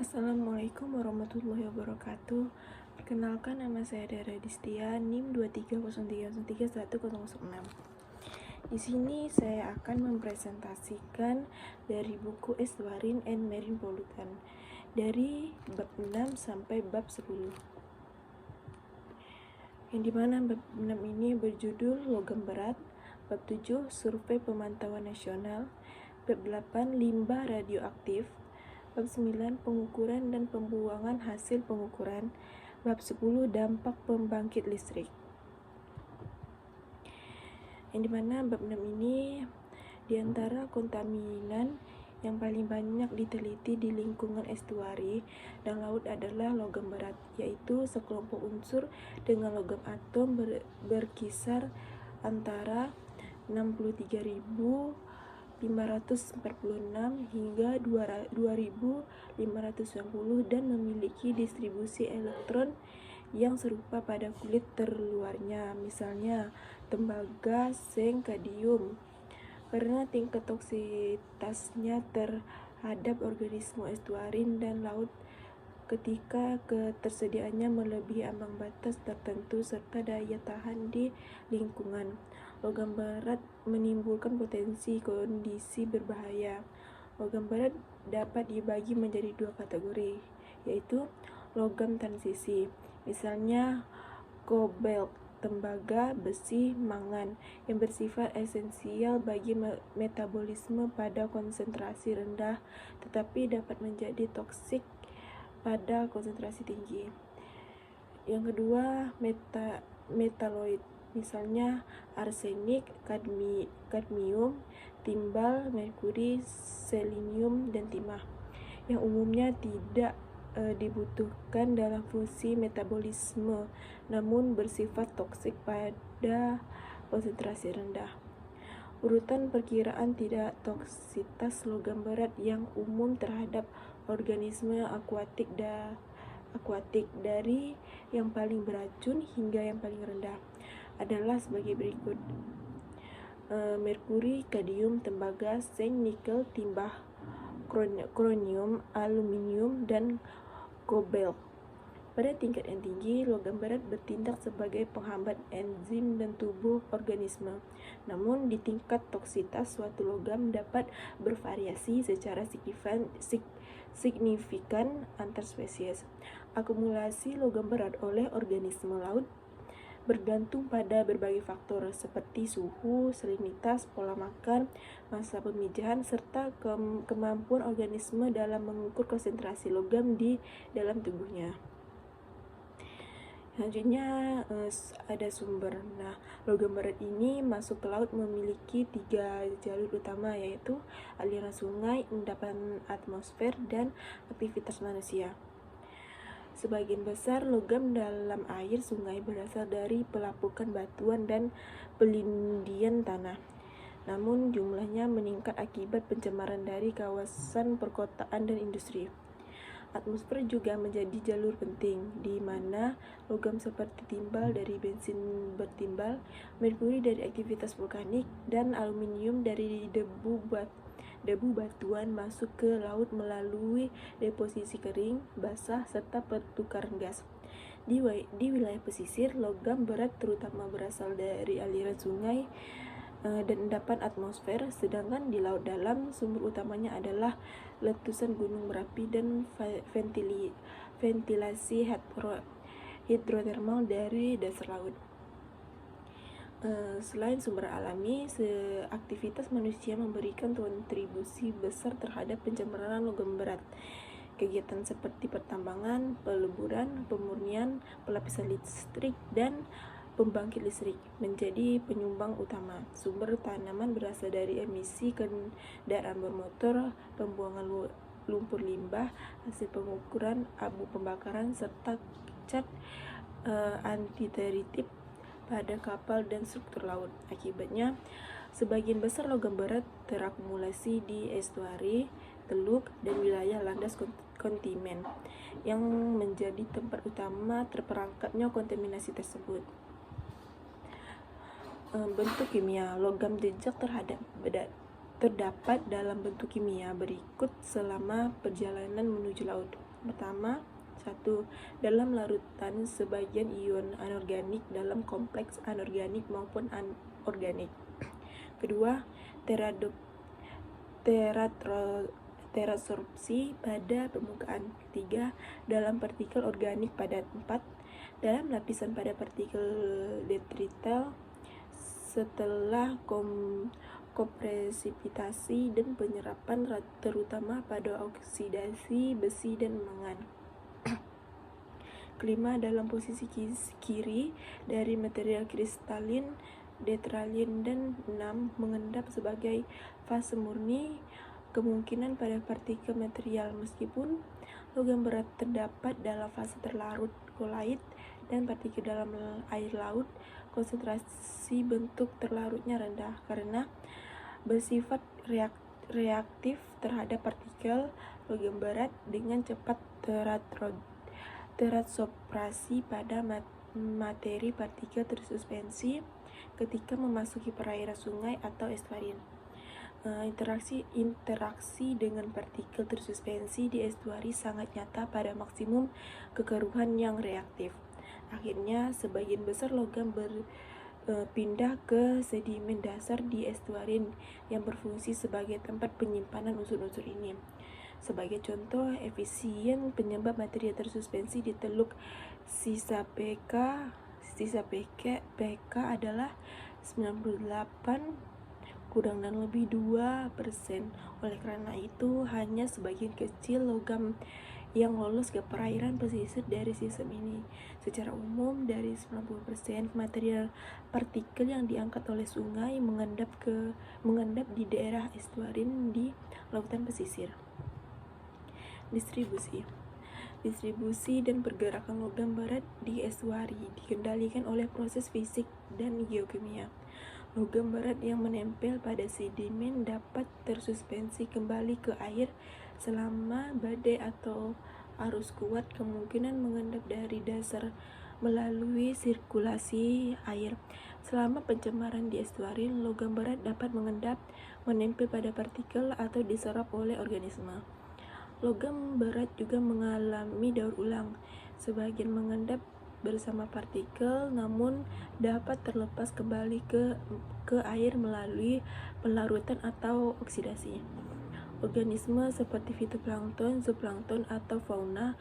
Assalamualaikum warahmatullahi wabarakatuh. Perkenalkan, nama saya Dara Distia, NIM 2303031006. Di sini saya akan mempresentasikan dari buku Estuarine and Marine Pollutant dari bab 6 sampai bab 10. Yang dimana bab 6 ini berjudul logam berat, bab 7 survei pemantauan nasional, bab 8 limbah radioaktif, bab 9 pengukuran dan pembuangan hasil pengukuran, bab 10 dampak pembangkit listrik. Yang dimana bab 6 ini diantara kontaminan yang paling banyak diteliti di lingkungan estuari dan laut adalah logam berat, yaitu sekelompok unsur dengan logam atom berkisar antara 63.546 hingga 2.590 dan memiliki distribusi elektron yang serupa pada kulit terluarnya, misalnya tembaga, seng, kadium. Karena tingkat toksitasnya terhadap organisme estuarin dan laut ketika ketersediaannya melebihi ambang batas tertentu serta daya tahan di lingkungan. Logam berat menimbulkan potensi kondisi berbahaya. Logam berat dapat dibagi menjadi dua kategori, yaitu logam transisi, misalnya kobalt, tembaga, besi, mangan, yang bersifat esensial bagi metabolisme pada konsentrasi rendah tetapi dapat menjadi toksik pada konsentrasi tinggi. Yang kedua, metaloid, misalnya arsenik, kadmium, timbal, merkuri, selenium, dan timah, yang umumnya tidak dibutuhkan dalam fungsi metabolisme namun bersifat toksik pada konsentrasi rendah. Urutan perkiraan tidak toksitas logam berat yang umum terhadap organisme akuatik dari yang paling beracun hingga yang paling rendah adalah sebagai berikut: merkuri, kadium, tembaga, seng, nikel, timbah, kronium, aluminium, dan kobalt. Pada tingkat yang tinggi, logam berat bertindak sebagai penghambat enzim dan tubuh organisme. Namun, di tingkat toksitas, suatu logam dapat bervariasi secara signifikan antar spesies. Akumulasi logam berat oleh organisme laut bergantung pada berbagai faktor seperti suhu, salinitas, pola makan, masa pemijahan, serta kemampuan organisme dalam mengukur konsentrasi logam di dalam tubuhnya. Selanjutnya ada sumber. Logam berat ini masuk ke laut memiliki 3 jalur utama, yaitu aliran sungai, endapan atmosfer, dan aktivitas manusia. Sebagian besar logam dalam air sungai berasal dari pelapukan batuan dan pelindian tanah. Namun jumlahnya meningkat akibat pencemaran dari kawasan perkotaan dan industri. Atmosfer juga menjadi jalur penting, di mana logam seperti timbal dari bensin bertimbal, merkuri dari aktivitas vulkanik, dan aluminium dari debu batuan masuk ke laut melalui deposisi kering, basah, serta pertukaran gas. Di wilayah pesisir, logam berat terutama berasal dari aliran sungai dan endapan atmosfer, sedangkan di laut dalam sumber utamanya adalah letusan gunung Merapi dan ventilasi hidrotermal dari dasar laut. Selain sumber alami, aktivitas manusia memberikan kontribusi besar terhadap pencemaran logam berat. Kegiatan seperti pertambangan, peleburan, pemurnian, pelapisan listrik, dan pembangkit listrik menjadi penyumbang utama. Sumber tanaman berasal dari emisi kendaraan bermotor, pembuangan lumpur limbah, hasil pengukuran abu pembakaran, serta cat antitreatif pada kapal dan struktur laut. Akibatnya, sebagian besar logam berat terakumulasi di estuari, teluk, dan wilayah landas kontinmen yang menjadi tempat utama terperangkapnya kontaminasi tersebut. Bentuk kimia logam jejak terdapat dalam bentuk kimia berikut selama perjalanan menuju laut. Pertama, satu, dalam larutan sebagian ion anorganik dalam kompleks anorganik maupun anorganik. Kedua, terasorpsi pada permukaan. Ketiga, dalam partikel organik padat. 4, dalam lapisan pada partikel detrital setelah kompresipitasi dan penyerapan, terutama pada oksidasi besi dan mangan. Kelima, dalam posisi kiri dari material kristalin detralin. Dan 6, mengendap sebagai fase murni kemungkinan pada partikel material. Meskipun logam berat terdapat dalam fase terlarut koloid dan partikel dalam air laut, konsentrasi bentuk terlarutnya rendah karena bersifat reaktif terhadap partikel. Logam berat dengan cepat teradsorpsi pada materi partikel tersuspensi ketika memasuki perairan sungai atau estuarin. Interaksi dengan partikel tersuspensi di estuari sangat nyata pada maksimum kekeruhan yang reaktif. Akhirnya, sebagian besar logam berpindah ke sedimen dasar di estuarin yang berfungsi sebagai tempat penyimpanan unsur-unsur ini. Sebagai contoh, efisien penyebab material tersuspensi di Teluk sisa PK adalah 98 kurang dan lebih 2%. Oleh karena itu, hanya sebagian kecil logam yang lolos ke perairan pesisir dari sistem ini. Secara umum, dari 90% material partikel yang diangkat oleh sungai mengendap di daerah estuarin di lautan pesisir. Distribusi dan pergerakan logam berat di estuari dikendalikan oleh proses fisik dan geokimia. Logam berat yang menempel pada sedimen dapat tersuspensi kembali ke air selama badai atau arus kuat, kemungkinan mengendap dari dasar melalui sirkulasi air. Selama pencemaran di estuarin, logam berat dapat mengendap, menempel pada partikel atau diserap oleh organisme. Logam berat juga mengalami daur ulang. Sebagian mengendap bersama partikel, namun dapat terlepas kembali ke air melalui pelarutan atau oksidasi. Organisme seperti fitoplankton, zooplankton, atau fauna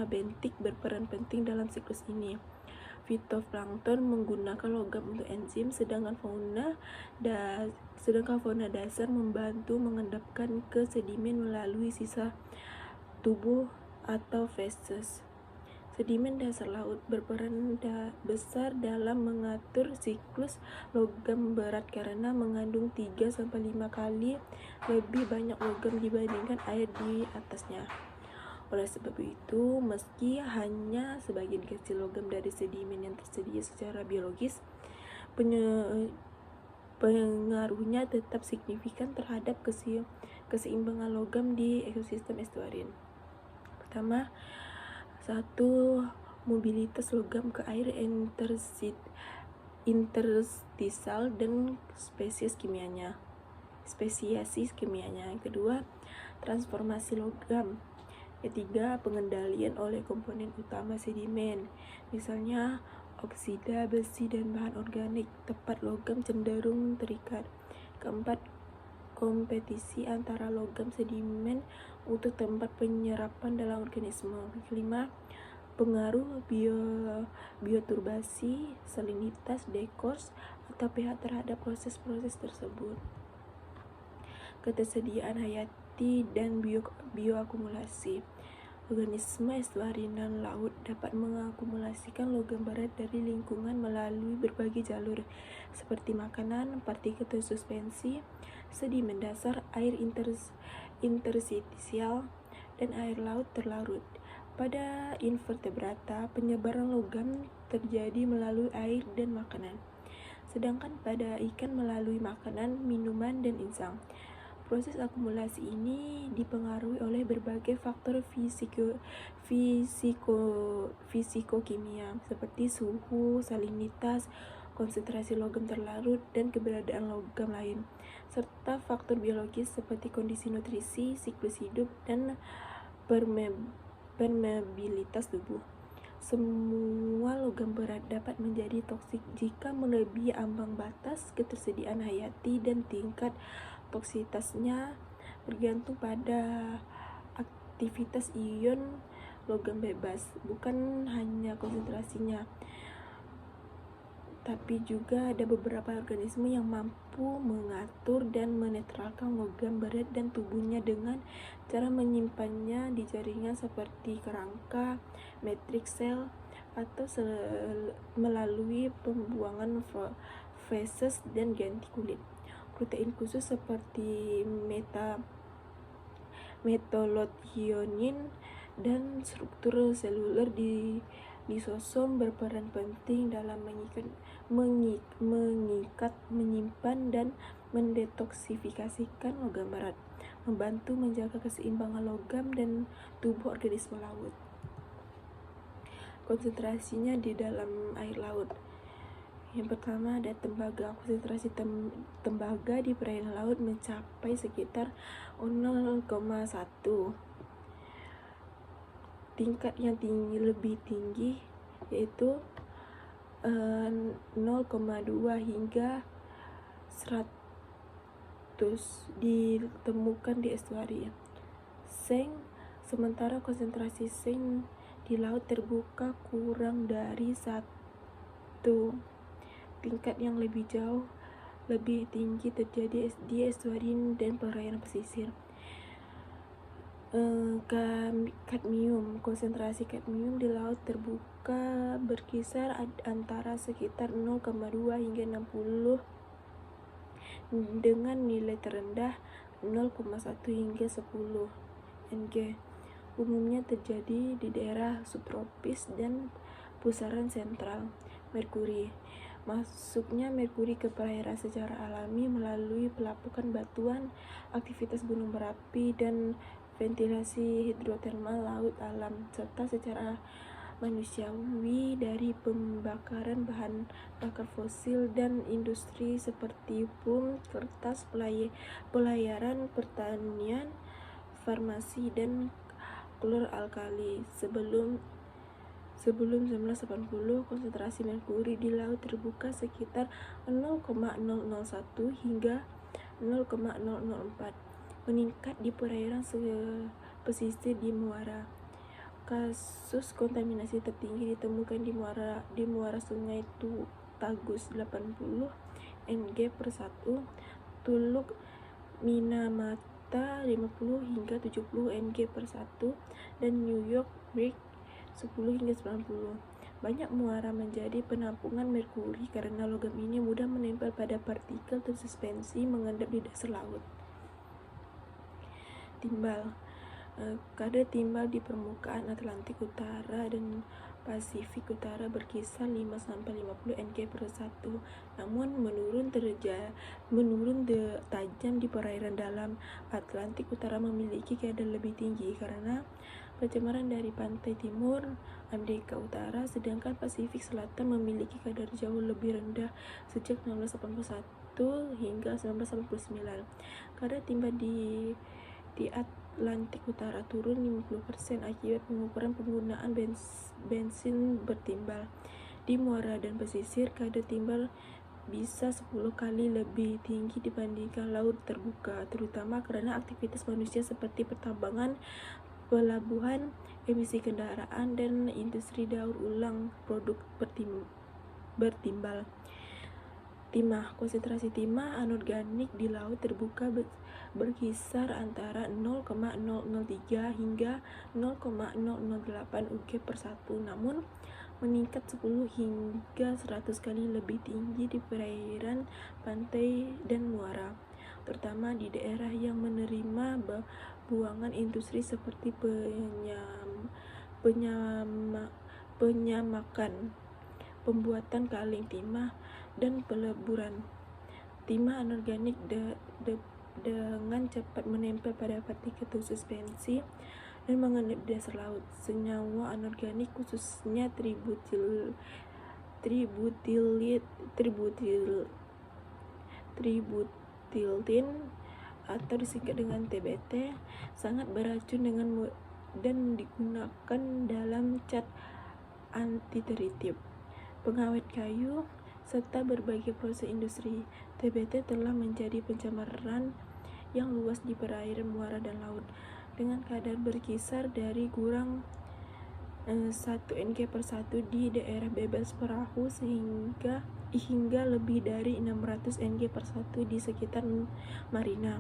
bentik berperan penting dalam siklus ini. Fitoplankton menggunakan logam untuk enzim, sedangkan fauna dasar membantu mengendapkan ke sedimen melalui sisa tubuh atau feses. Sedimen dasar laut berperan besar dalam mengatur siklus logam berat karena mengandung 3-5 kali lebih banyak logam dibandingkan air di atasnya. Oleh sebab itu, meski hanya sebagian kecil logam dari sedimen yang tersedia secara biologis, pengaruhnya tetap signifikan terhadap keseimbangan logam di ekosistem estuarin. Pertama, 1. Mobilitas logam ke air interstisal dan spesiasi kimianya. Yang kedua, transformasi logam. Ketiga, pengendalian oleh komponen utama sedimen, misalnya oksida, besi, dan bahan organik. Tempat logam cenderung terikat. Keempat, kompetisi antara logam sedimen untuk tempat penyerapan dalam organisme. Kelima, pengaruh bioturbasi, salinitas, dekors, atau pH terhadap proses-proses tersebut. Ketersediaan hayati dan bioakumulasi. Organisme estuarin dan laut dapat mengakumulasikan logam berat dari lingkungan melalui berbagai jalur, seperti makanan, partikel tersuspensi, sedimen dasar, air interstisial, dan air laut terlarut. Pada invertebrata, penyebaran logam terjadi melalui air dan makanan, sedangkan pada ikan melalui makanan, minuman, dan insang. Proses akumulasi ini dipengaruhi oleh berbagai faktor fisikokimia seperti suhu, salinitas, konsentrasi logam terlarut, dan keberadaan logam lain, serta faktor biologis seperti kondisi nutrisi, siklus hidup, dan permeabilitas tubuh. Semua logam berat dapat menjadi toksik jika melebihi ambang batas ketersediaan hayati, dan tingkat toksisitasnya bergantung pada aktivitas ion logam bebas, bukan hanya konsentrasinya, tapi juga ada beberapa organisme yang mampu mengatur dan menetralkan logam berat dan tubuhnya dengan cara menyimpannya di jaringan seperti kerangka, matriks sel, atau melalui pembuangan feses dan ganti kulit. Protein khusus seperti metallothionein dan struktur seluler di lisosom berperan penting dalam mengikat, menyimpan, dan mendetoksifikasikan logam berat, membantu menjaga keseimbangan logam dan tubuh organisme laut. Konsentrasinya di dalam air laut. Yang pertama ada tembaga. Konsentrasi tembaga di perairan laut mencapai sekitar 0,1. Tingkat yang lebih tinggi yaitu 0,2 hingga 100 ditemukan di estuari. Seng. Sementara konsentrasi seng di laut terbuka kurang dari 1. Tingkat yang lebih tinggi terjadi di estuari dan perairan pesisir. Kadmium. Konsentrasi kadmium di laut terbuka berkisar antara sekitar 0,2 hingga 60 dengan nilai terendah 0,1 hingga 10 Ng. Umumnya terjadi di daerah subtropis dan pusaran sentral. Merkuri. Masuknya merkuri ke perairan secara alami melalui pelapukan batuan, aktivitas gunung berapi, dan ventilasi hidrotermal laut alam, serta secara manusiawi dari pembakaran bahan bakar fosil dan industri seperti bom, kertas, pelayaran, pertanian, farmasi, dan kloralkali. Sebelum 1980, konsentrasi merkuri di laut terbuka sekitar 0,001 hingga 0,004. Meningkat di perairan pesisir di Muara. Kasus kontaminasi tertinggi ditemukan di muara Sungai Tagus 80 Ng per 1, Tuluk Minamata 50 hingga 70 Ng per 1, dan New York Break 10 hingga 90. Banyak muara menjadi penampungan merkuri karena logam ini mudah menempel pada partikel tersuspensi mengendap di dasar laut. Timbal. Kadar timbal di permukaan Atlantik Utara dan Pasifik Utara berkisar 5-50 Ng per 1, namun menurun tajam di perairan dalam. Atlantik Utara memiliki kadar lebih tinggi karena pencemaran dari pantai timur Amerika Utara, sedangkan Pasifik Selatan memiliki kadar jauh lebih rendah sejak 1981 hingga 1989. Kadar timbal di Atlantik Utara turun 50% akibat pengukuran penggunaan bensin bertimbal. Di muara dan pesisir, kadar timbal bisa 10 kali lebih tinggi dibandingkan laut terbuka, terutama karena aktivitas manusia seperti pertambangan, pelabuhan, emisi kendaraan, dan industri daur ulang produk bertimbal. Timah. Konsentrasi timah anorganik di laut terbuka berkisar antara 0,003 hingga 0,008 Ug per 1, namun meningkat 10 hingga 100 kali lebih tinggi di perairan pantai dan muara, terutama di daerah yang menerima buangan industri seperti penyamakan, pembuatan kaleng timah, dan peleburan. Timah anorganik dengan cepat menempel pada partikel tersuspensi dan mengendap di dasar laut. Senyawa anorganik khususnya tributiltin atau disingkat dengan TBT sangat beracun dengan dan digunakan dalam cat anti-teritif, pengawet kayu, serta berbagai proses industri. TBT telah menjadi pencemaran yang luas di perairan, muara, dan laut, dengan kadar berkisar dari kurang 1 Ng per 1 di daerah bebas perahu hingga lebih dari 600 Ng per 1 di sekitar marina.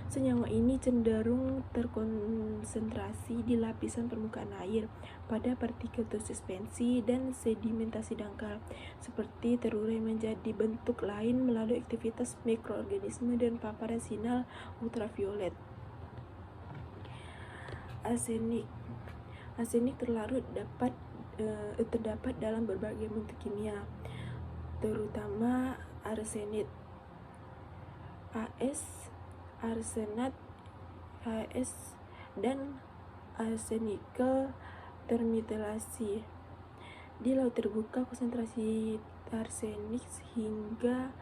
Senyawa ini cenderung terkonsentrasi di lapisan permukaan air pada partikel tersuspensi dan sedimentasi dangkal, seperti terurai menjadi bentuk lain melalui aktivitas mikroorganisme dan paparan sinar ultraviolet. Arsenik terdapat dalam berbagai bentuk kimia, terutama arsenit, AS, arsenat, AS, dan arsenical termetilasi. Di laut terbuka, konsentrasi arsenik hingga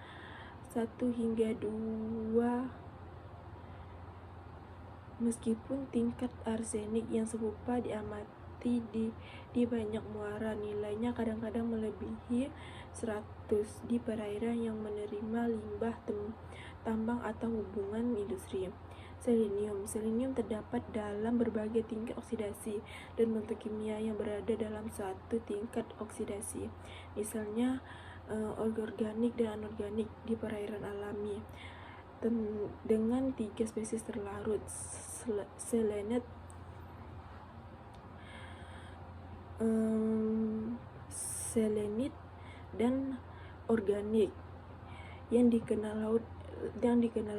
1 hingga 2. Meskipun tingkat arsenik yang serupa diamati di banyak muara, nilainya kadang-kadang melebihi 100 di perairan yang menerima limbah tambang atau hubungan industri. Selenium terdapat dalam berbagai tingkat oksidasi dan bentuk kimia yang berada dalam satu tingkat oksidasi, misalnya organik dan anorganik di perairan alami, dengan 3 spesies terlarut: selenit, dan organik, yang dikenal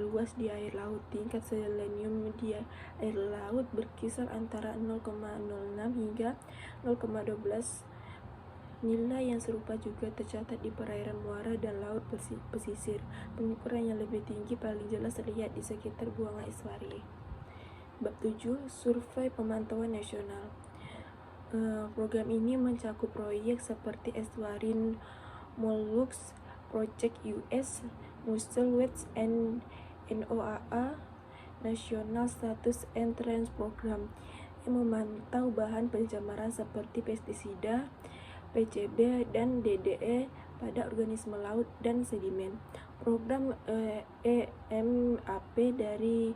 luas di air laut. Tingkat selenium di air laut berkisar antara 0,06 hingga 0,12. Nilai yang serupa juga tercatat di perairan muara dan laut pesisir. Pengukuran yang lebih tinggi paling jelas terlihat di sekitar Buangan Estuari. Bab 7. Survei Pemantauan Nasional. Program ini mencakup proyek seperti Estuarine Mollusks Project US, Mussel Watch, and NOAA National Status and Trends Program, yang memantau bahan pencemaran seperti pestisida, PCB, dan DDE pada organisme laut dan sedimen. Program EMAP dari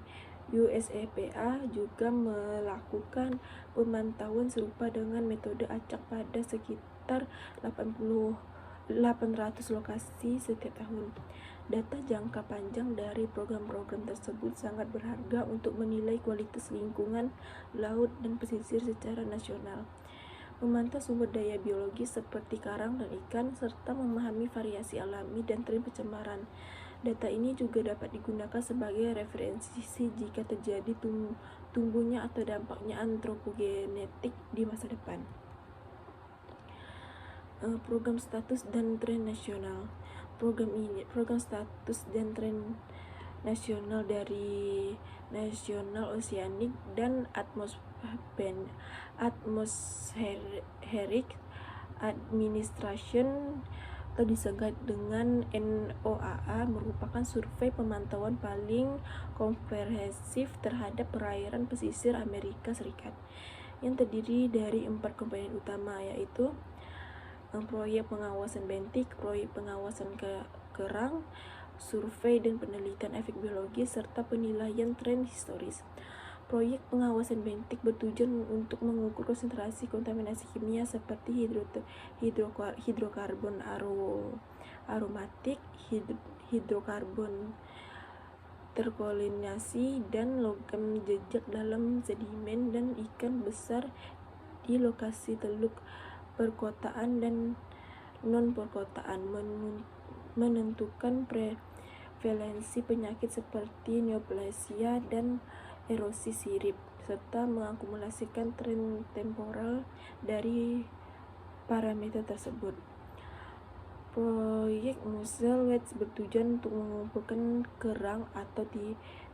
USEPA juga melakukan pemantauan serupa dengan metode acak pada sekitar 800 lokasi setiap tahun. Data jangka panjang dari program-program tersebut sangat berharga untuk menilai kualitas lingkungan laut dan pesisir secara nasional, memantau sumber daya biologis seperti karang dan ikan, serta memahami variasi alami dan tren pencemaran. Data ini juga dapat digunakan sebagai referensi jika terjadi tumbuhnya atau dampaknya antropogenetik di masa depan. Program status dan tren nasional. Program status dan tren nasional dari National Oceanic and Atmospheric Administration atau disingkat dengan NOAA merupakan survei pemantauan paling komprehensif terhadap perairan pesisir Amerika Serikat, yang terdiri dari 4 komponen utama, yaitu proyek pengawasan bentik, proyek pengawasan kerang, survei dan penelitian efek biologis, serta penilaian tren historis. Proyek pengawasan bentik bertujuan untuk mengukur konsentrasi kontaminasi kimia seperti hidrokarbon aromatik, hidrokarbon terkolonisasi, dan logam jejak dalam sedimen dan ikan besar di lokasi teluk perkotaan dan non-perkotaan, menentukan prevalensi penyakit seperti neoplasia dan erosi sirip, serta mengakumulasikan tren temporal dari parameter tersebut. Proyek Mussel Watch bertujuan untuk mengumpulkan kerang atau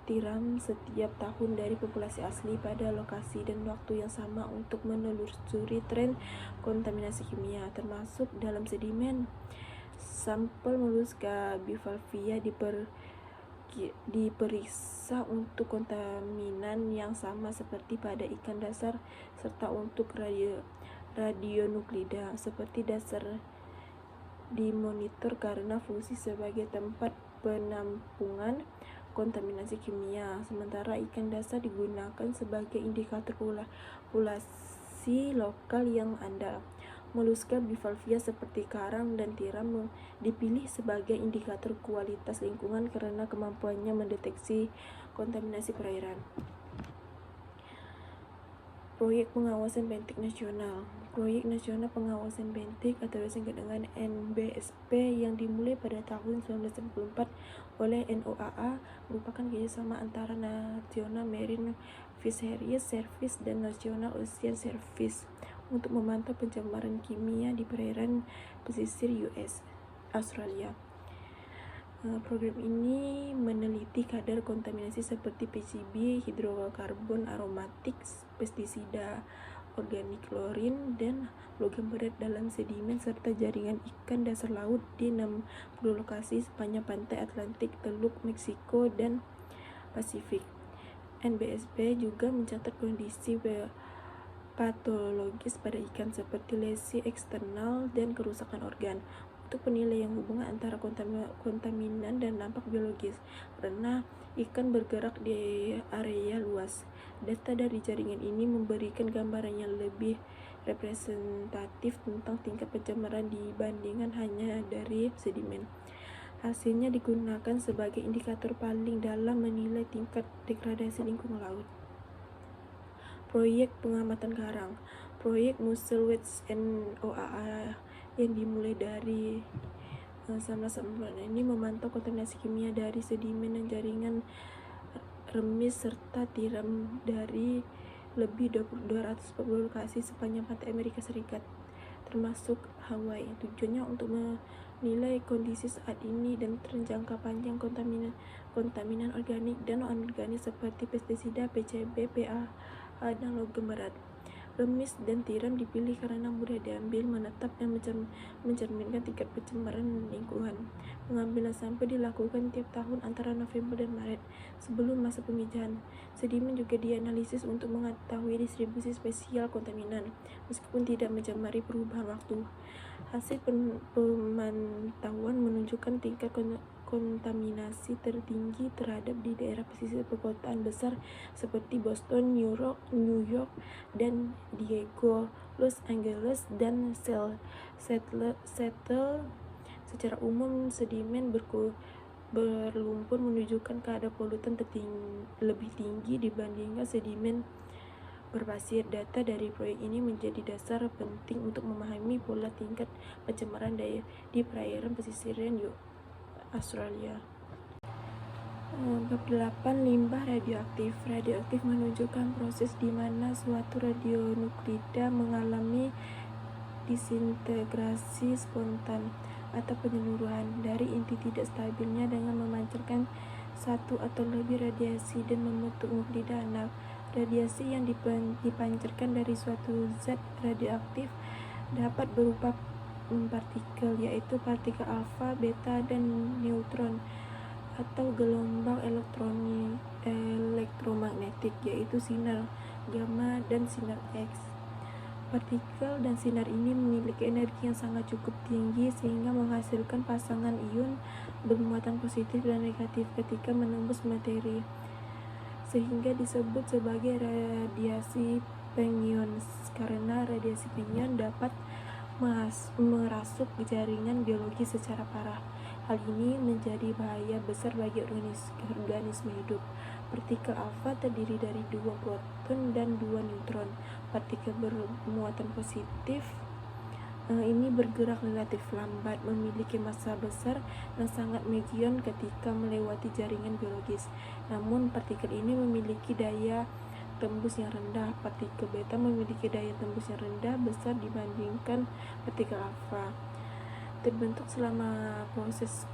tiram setiap tahun dari populasi asli pada lokasi dan waktu yang sama untuk menelusuri tren kontaminasi kimia, termasuk dalam sedimen. Sampel Mollusca bivalvia diperiksa untuk kontaminan yang sama seperti pada ikan dasar serta untuk radionuklida seperti dasar dimonitor karena fungsi sebagai tempat penampungan kontaminasi kimia. Sementara ikan dasar digunakan sebagai indikator populasi lokal yang andal. Moluska bivalvia seperti karang dan tiram dipilih sebagai indikator kualitas lingkungan karena kemampuannya mendeteksi kontaminasi perairan. Proyek Pengawasan Bentik Nasional. Proyek Nasional Pengawasan Bentik atau disingkat dengan NBSP yang dimulai pada tahun 1994 oleh NOAA merupakan kerjasama antara National Marine Fisheries Service dan National Ocean Service untuk memantau pencemaran kimia di perairan pesisir Australia. Program ini meneliti kadar kontaminasi seperti PCB, hidrokarbon aromatik, pestisida organik, klorin, dan logam berat dalam sedimen serta jaringan ikan dasar laut di 60 lokasi sepanjang pantai Atlantik, Teluk Meksiko, dan Pasifik. NBSP juga mencatat kondisi patologis pada ikan seperti lesi eksternal dan kerusakan organ untuk penilaian hubungan antara kontaminan dan dampak biologis karena ikan bergerak di area luas. Data dari jaringan ini memberikan gambaran yang lebih representatif tentang tingkat pencemaran dibandingkan hanya dari sedimen. Hasilnya digunakan sebagai indikator paling dalam menilai tingkat degradasi lingkungan laut. Proyek Pengamatan Karang. Proyek Mussel Watch NOAA yang dimulai dari 1990 ini memantau kontaminasi kimia dari sedimen dan jaringan remis serta tiram dari lebih 240 lokasi sepanjang pantai Amerika Serikat termasuk Hawaii. Tujuannya untuk menilai kondisi saat ini dan tren jangka panjang kontaminan organik dan non-organik seperti pestisida, PCB, PAH, dan logam berat. Remis dan tiram dipilih karena mudah diambil, menetap, dan mencerminkan tingkat pencemaran lingkungan. Pengambilan sampel dilakukan tiap tahun antara November dan Maret sebelum masa pemijahan. Sedimen juga dianalisis untuk mengetahui distribusi spesial kontaminan, meskipun tidak mencemari perubahan waktu. Hasil pemantauan menunjukkan tingkat kontaminasi tertinggi terhadap di daerah pesisir perkotaan besar seperti Boston, New York, dan Diego, Los Angeles, dan Seattle. Secara umum, sedimen berlumpur menunjukkan kadar polutan lebih tinggi dibandingkan sedimen berpasir. Data dari proyek ini menjadi dasar penting untuk memahami pola tingkat pencemaran di perairan pesisiran Australia. Bab 8. Limbah radioaktif. Radioaktif menunjukkan proses di mana suatu radionuklida mengalami disintegrasi spontan atau penyeluruhan dari inti tidak stabilnya dengan memancarkan satu atau lebih radiasi dan membentuk nuklida anak. Radiasi yang dipancarkan dari suatu zat radioaktif dapat berupa partikel, yaitu partikel alfa, beta, dan neutron, atau gelombang elektromagnetik, yaitu sinar gamma dan sinar X. Partikel dan sinar ini memiliki energi yang sangat cukup tinggi sehingga menghasilkan pasangan ion bermuatan positif dan negatif ketika menembus materi, sehingga disebut sebagai radiasi pengion. Karena radiasi pengion dapat merasuk jaringan biologi secara parah. Hal ini menjadi bahaya besar bagi organisme hidup. Partikel alfa terdiri dari 2 proton dan 2 neutron. Partikel bermuatan positif ini bergerak relatif lambat, memiliki massa besar dan sangat megion ketika melewati jaringan biologis. Namun partikel ini memiliki daya tembus yang rendah. Partikel beta memiliki daya tembus yang rendah besar dibandingkan partikel alfa. Terbentuk selama proses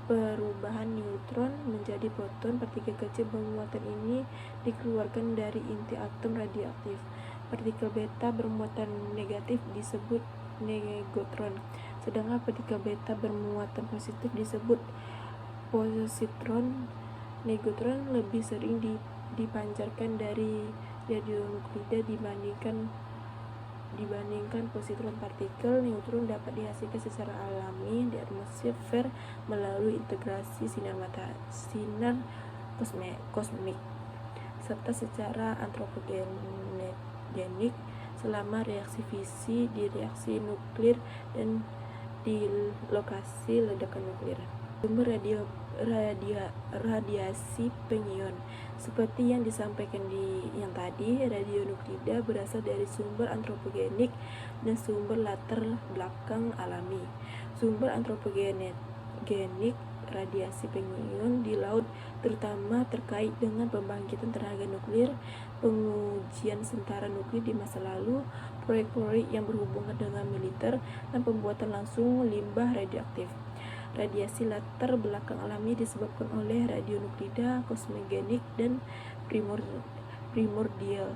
perubahan neutron menjadi proton. Partikel kecil bermuatan ini dikeluarkan dari inti atom radioaktif. Partikel beta bermuatan negatif disebut negotron, sedangkan partikel beta bermuatan positif disebut positron neutron lebih sering dipancarkan dari radionuklida dibandingkan positron. Partikel neutron dapat dihasilkan secara alami di atmosfer melalui integrasi sinar kosmik serta secara antropogenik selama reaksi fisi di reaksi nuklir dan di lokasi ledakan nuklir. Sumber radiasi pengion. Seperti yang disampaikan yang tadi, radionuklida berasal dari sumber antropogenik dan sumber latar belakang alami. Sumber antropogenik radiasi pengion di laut terutama terkait dengan pembangkitan tenaga nuklir, pengujian sentara nuklir di masa lalu, proyek-proyek yang berhubungan dengan militer, dan pembuatan langsung limbah radioaktif. Radiasi latar belakang alami disebabkan oleh radionuklida, kosmogenik, dan primordial.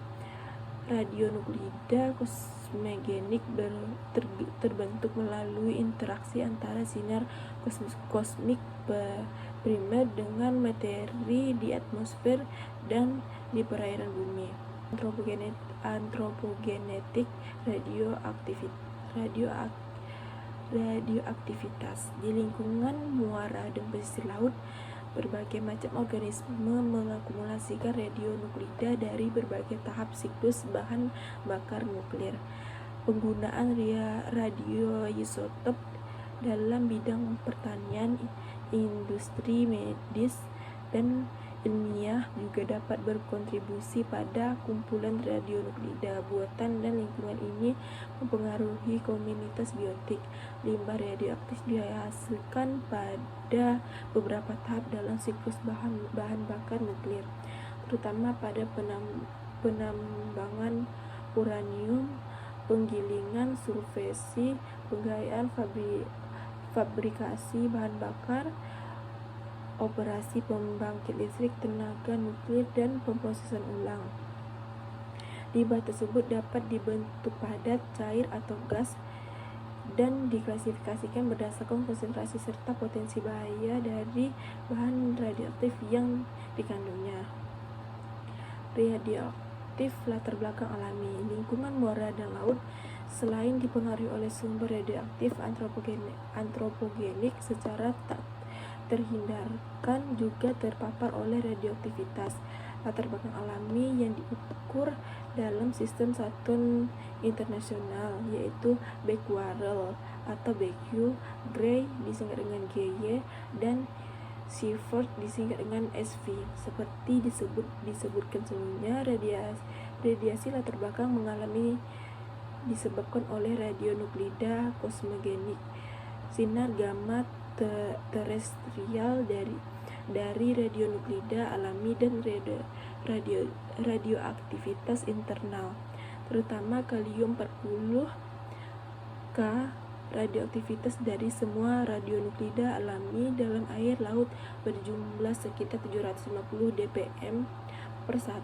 Radionuklida kosmogenik terbentuk melalui interaksi antara sinar kosmik primer dengan materi di atmosfer dan di perairan bumi. Antropogenetik radioaktivitas. Di lingkungan muara dan pesisir laut, berbagai macam organisme mengakumulasikan radionuklida dari berbagai tahap siklus bahan bakar nuklir. Penggunaan radioisotop dalam bidang pertanian, industri medis, dan ilmiah juga dapat berkontribusi pada kumpulan radionuklida buatan, dan lingkungan ini mempengaruhi komunitas biotik. Limbah radioaktif dihasilkan pada beberapa tahap dalam siklus bahan bakar nuklir, terutama pada penambangan uranium, penggilingan sulfesi, penggayaan fabrikasi bahan bakar, operasi pembangkit listrik tenaga nuklir, dan pemrosesan ulang. Limbah tersebut dapat dibentuk padat, cair, atau gas dan diklasifikasikan berdasarkan konsentrasi serta potensi bahaya dari bahan radioaktif yang dikandungnya. Radioaktif latar belakang alami. Lingkungan muara dan laut selain dipengaruhi oleh sumber radioaktif antropogenik secara tak terhindarkan juga terpapar oleh radioaktivitas latar belakang alami yang diukur dalam sistem satuan internasional, yaitu Becquerel atau BQ, Gray disingkat dengan GY, dan Seyfert disingkat dengan SV. Seperti disebutkan sebelumnya, radiasi latar belakang mengalami disebabkan oleh radionuklida kosmogenik, sinar gamma terestrial dari radionuklida alami, dan radioaktivitas internal, terutama kalium-40 K. Radioaktivitas dari semua radionuklida alami dalam air laut berjumlah sekitar 750 dpm per 97%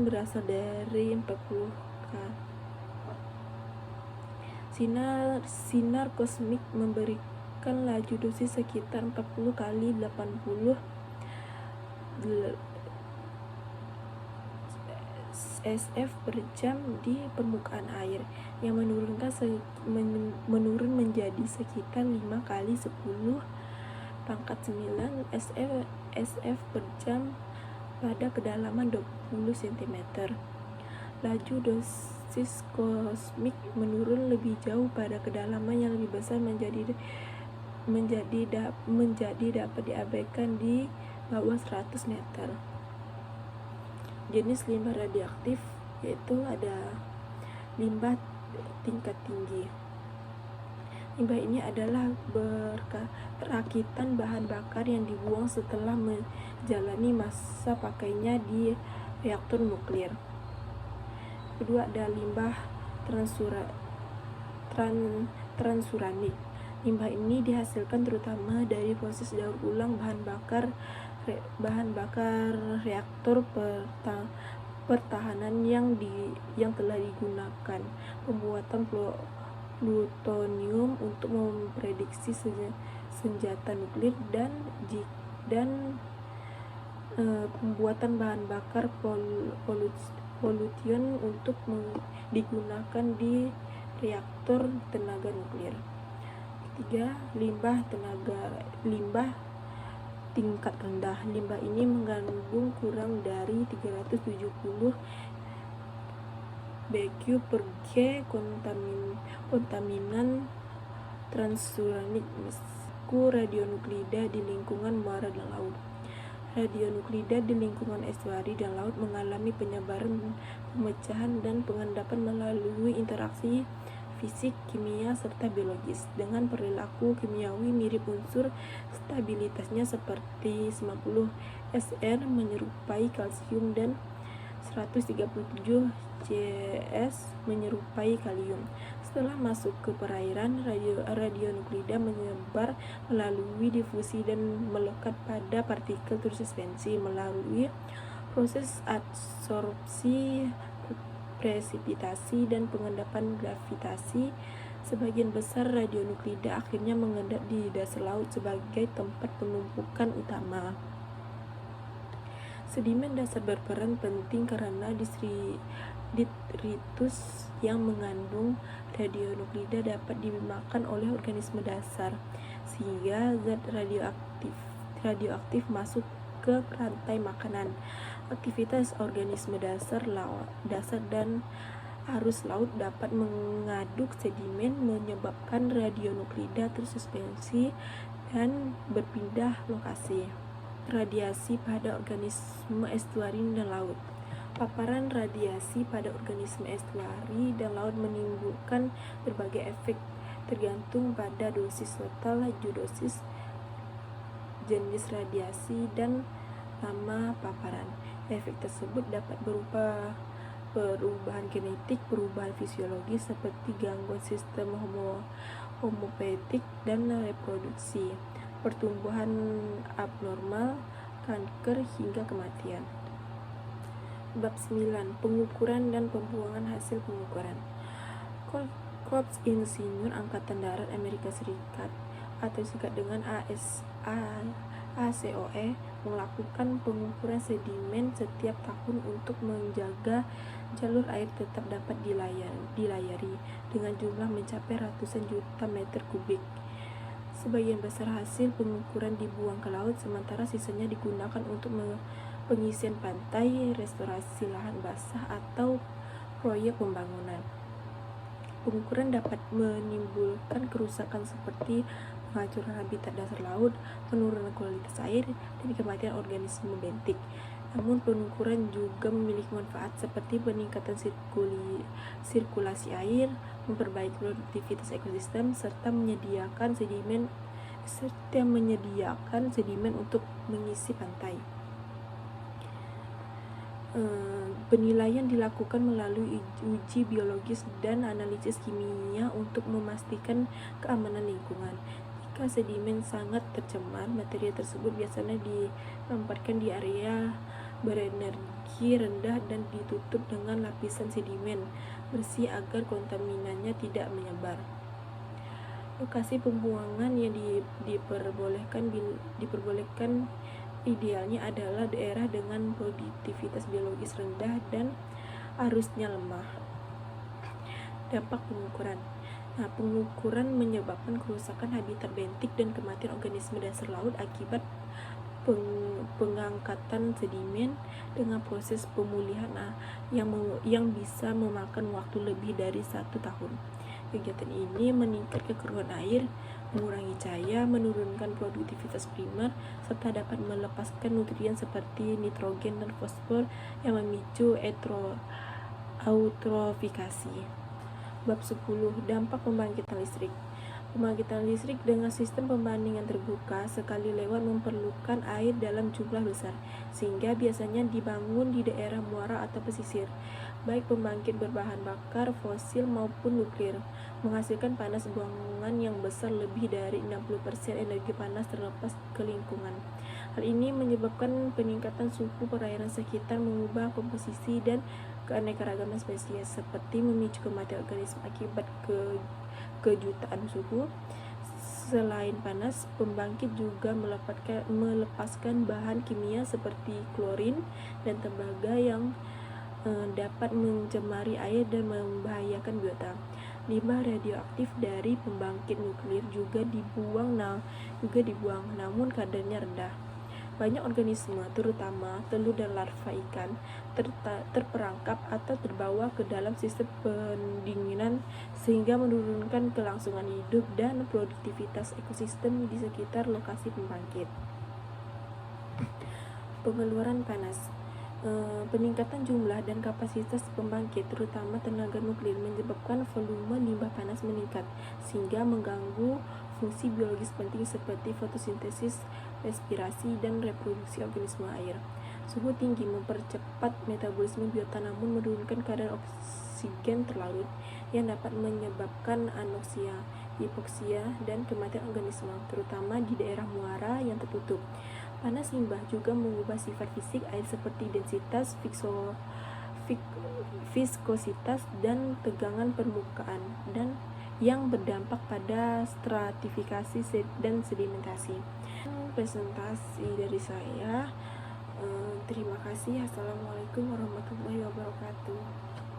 berasal dari 40 K. Sinar kosmik memberikan laju dosis sekitar 40 kali 80 SF per jam di permukaan air, yang menurun menjadi sekitar 5 kali 10 pangkat 9 SF per jam pada kedalaman 20 cm. Laju dosis kosmik menurun lebih jauh pada kedalaman yang lebih besar menjadi dapat diabaikan di bawah 100 meter. Jenis limbah radioaktif yaitu ada limbah tingkat tinggi. Limbah ini adalah perakitan bahan bakar yang dibuang setelah menjalani masa pakainya di reaktor nuklir. Kedua ada limbah transuranik. Limbah ini dihasilkan terutama dari proses daur ulang bahan bakar reaktor pertahanan yang telah digunakan, pembuatan plutonium untuk memprediksi senjata nuklir dan pembuatan bahan bakar pollution untuk digunakan di reaktor tenaga nuklir. Ketiga, limbah tingkat rendah. Limbah ini mengandung kurang dari 370 BQ per G kontaminan transuranik radionuklida di lingkungan muara dan laut. Radionuklida di lingkungan estuari dan laut mengalami penyebaran, pemecahan, dan pengendapan melalui interaksi fisik, kimia, serta biologis dengan perilaku kimiawi mirip unsur stabilitasnya seperti 90 Sr menyerupai kalsium dan 137 CS menyerupai kalium. Setelah masuk ke perairan, radionuklida menyebar melalui difusi dan melekat pada partikel tersuspensi melalui proses adsorpsi, presipitasi, dan pengendapan gravitasi. Sebagian besar radionuklida akhirnya mengendap di dasar laut sebagai tempat penumpukan utama. Sedimen dasar berperan penting karena detritus yang mengandung radionuklida dapat dimakan oleh organisme dasar, sehingga zat radioaktif masuk ke rantai makanan. Aktivitas organisme dasar dan arus laut dapat mengaduk sedimen, menyebabkan radionuklida tersuspensi dan berpindah lokasi. Radiasi pada organisme estuari dan laut. Paparan radiasi pada organisme estuari dan laut menimbulkan berbagai efek tergantung pada dosis total, dosis, jenis radiasi, dan lama paparan. Efek tersebut dapat berupa perubahan genetik, perubahan fisiologis seperti gangguan sistem homeostatik dan reproduksi, pertumbuhan abnormal, kanker, hingga kematian. Bab 9. Pengukuran dan pembuangan hasil pengukuran. Korps Insinyur Angkatan Darat Amerika Serikat atau disingkat dengan ACOE melakukan pengukuran sedimen setiap tahun untuk menjaga jalur air tetap dapat dilayari dengan jumlah mencapai ratusan juta meter kubik. Sebagian besar hasil pengukuran dibuang ke laut, sementara sisanya digunakan untuk pengisian pantai, restorasi lahan basah, atau proyek pembangunan. Pengukuran dapat menimbulkan kerusakan seperti penghancuran habitat dasar laut, penurunan kualitas air, dan kematian organisme bentik. Namun pengukuran juga memiliki manfaat seperti peningkatan sirkulasi air, memperbaiki produktivitas ekosistem, serta menyediakan sedimen untuk mengisi pantai. Penilaian dilakukan melalui uji biologis dan analisis kimia untuk memastikan keamanan lingkungan. Jika sedimen sangat tercemar, material tersebut biasanya ditempatkan di area berenergi rendah dan ditutup dengan lapisan sedimen bersih agar kontaminannya tidak menyebar. Lokasi pembuangan yang diperbolehkan idealnya adalah daerah dengan produktivitas biologis rendah dan arusnya lemah. Dampak pengukuran. Pengukuran menyebabkan kerusakan habitat bentik dan kematian organisme dasar laut akibat pengangkatan sedimen dengan proses pemulihan yang bisa memakan waktu lebih dari 1 tahun. Kegiatan ini meningkatkan keruhan air, mengurangi cahaya, menurunkan produktivitas primer, serta dapat melepaskan nutrien seperti nitrogen dan fosfor yang memicu eutrofikasi. Bab 10. Dampak pembangkitan listrik. Pembangkitan listrik dengan sistem pembandingan terbuka sekali lewat memerlukan air dalam jumlah besar, sehingga biasanya dibangun di daerah muara atau pesisir. Baik pembangkit berbahan bakar fosil maupun nuklir menghasilkan panas buangan yang besar, lebih dari 60% energi panas terlepas ke lingkungan. Hal ini menyebabkan peningkatan suhu perairan sekitar, mengubah komposisi dan keanekaragaman spesies, seperti memicu kematian organisme akibat kejutaan suhu. Selain panas, pembangkit juga melepaskan bahan kimia seperti klorin dan tembaga yang dapat mencemari air dan membahayakan biota. Limbah radioaktif dari pembangkit nuklir juga dibuang, namun kadarnya rendah. Banyak organisme, terutama telur dan larva ikan, terperangkap atau terbawa ke dalam sistem pendinginan sehingga menurunkan kelangsungan hidup dan produktivitas ekosistem di sekitar lokasi pembangkit. Pengeluaran panas. Peningkatan jumlah dan kapasitas pembangkit, terutama tenaga nuklir, menyebabkan volume limbah panas meningkat, sehingga mengganggu fungsi biologis penting seperti fotosintesis, respirasi, dan reproduksi organisme air. Suhu tinggi mempercepat metabolisme biota namun menurunkan kadar oksigen terlarut yang dapat menyebabkan anoksia, hipoksia, dan kematian organisme, terutama di daerah muara yang tertutup. Panas limbah juga mengubah sifat fisik air seperti densitas, viskositas, dan tegangan permukaan, dan yang berdampak pada stratifikasi dan sedimentasi. Presentasi dari saya. Terima kasih. Assalamualaikum warahmatullahi wabarakatuh.